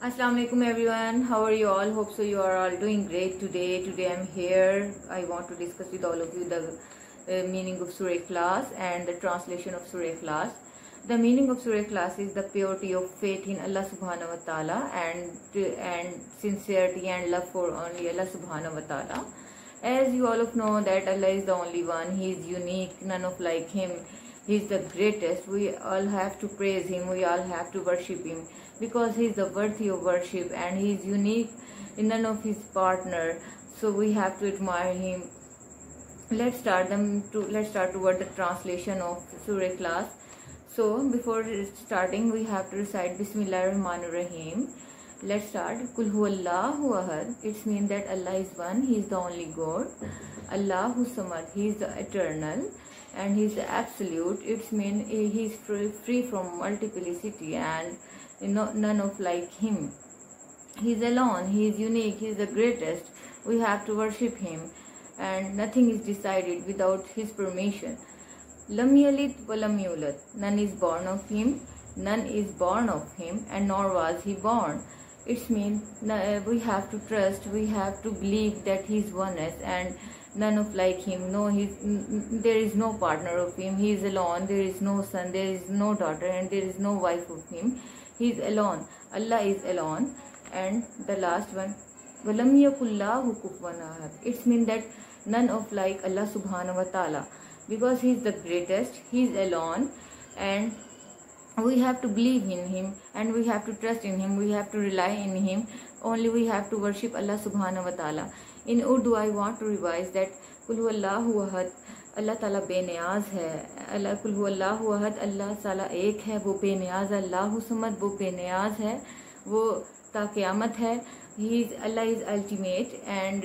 Assalamu alaikum everyone. How are you all? Hope so you are all doing great today. Today I'm here. I want to discuss with all of you the meaning of Surah Ikhlas and the translation of Surah Ikhlas. The meaning of Surah Ikhlas is the purity of faith in Allah subhanahu wa ta'ala and sincerity and love for only Allah subhanahu wa ta'ala. As you all of know that Allah is the only one. He is unique, none of like him. He is the greatest. We all have to praise him. We all have to worship him because he is the worthy of worship and he is unique in none of his partner. So we have to admire him. Let's start toward the translation of Surah Ikhlas. So before starting, we have to recite Bismillahirrahmanirrahim. Let's start. Kul huwallahu ahad. It means that Allah is one. He is the only God. Allahu samad. He is the eternal. And he is the absolute. It means he is free from multiplicity and none of like him. He is alone. He is unique. He is the greatest. We have to worship him, and nothing is decided without his permission. Lam yalid wa lam yulad. None is born of him. None is born of him, and nor was he born. It means we have to trust. We have to believe that he is oneness and none of like him. There is no partner of him. He is alone. There is no son, there is no daughter, and there is no wife of him. He is alone. Allah is alone. And the last one, walam yakullahu kufuwan ahad. It means that none of like Allah subhanahu wa ta'ala, because he is the greatest. He is alone, and we have to believe in him and we have to trust in him. We have to rely in him. Only we have to worship Allah subhanahu wa ta'ala. In Urdu, I want to revise that Kul huwallahu ahad. Allah ताला बेनियाज है. अल्लाह कुल हुवल्लाहु अहद. अल्लाह ताला एक है, वो बेनियाज. अल्लाहु समद, वो बेनियाज है, वो ताक़यामत है. अल्लाह इज़ अल्टीमेट एंड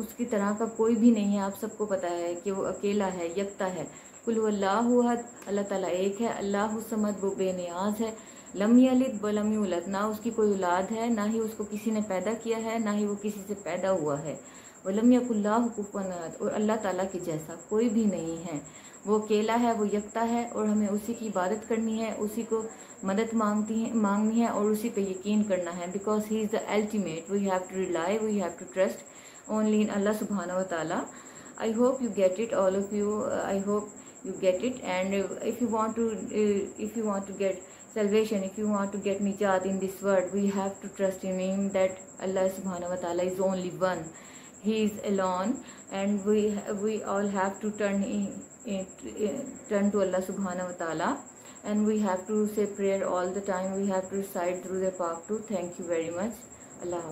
उसकी तरह का कोई भी नहीं है. आप सबको पता है कि वो अकेला है, यकता है. कुल हुवल्लाहु अहद. अल्लाह ताला एक है. अल्लाहु समद, वो बेनियाज है. लम यलिद व लम यूलद. ना उसकी कोई औलाद है, ना ही उसको किसी ने पैदा किया है, ना ही वो किसी से पैदा हुआ है. वलम यकुल्लाहु कुफुवन अहद. और अल्लाह ताला के जैसा कोई भी नहीं है. वो अकेला है, वो यकता है और हमें उसी की इबादत करनी है, उसी को मदद मांगनी है और उसी पे यकीन करना है. Because he is the ultimate. We have to rely, we have to trust only in Allah सुब्हानहू व तआला. I hope you get it, all of you. I hope you get it, and if you want to get salvation, if you want to get nijat in this world, we have to trust in him that Allah subhanahu wa ta'ala is only one. He is alone, and we all have to turn to Allah subhanahu wa ta'ala, and we have to say prayer all the time. We have to recite through the Pak too. Thank you very much. Allah.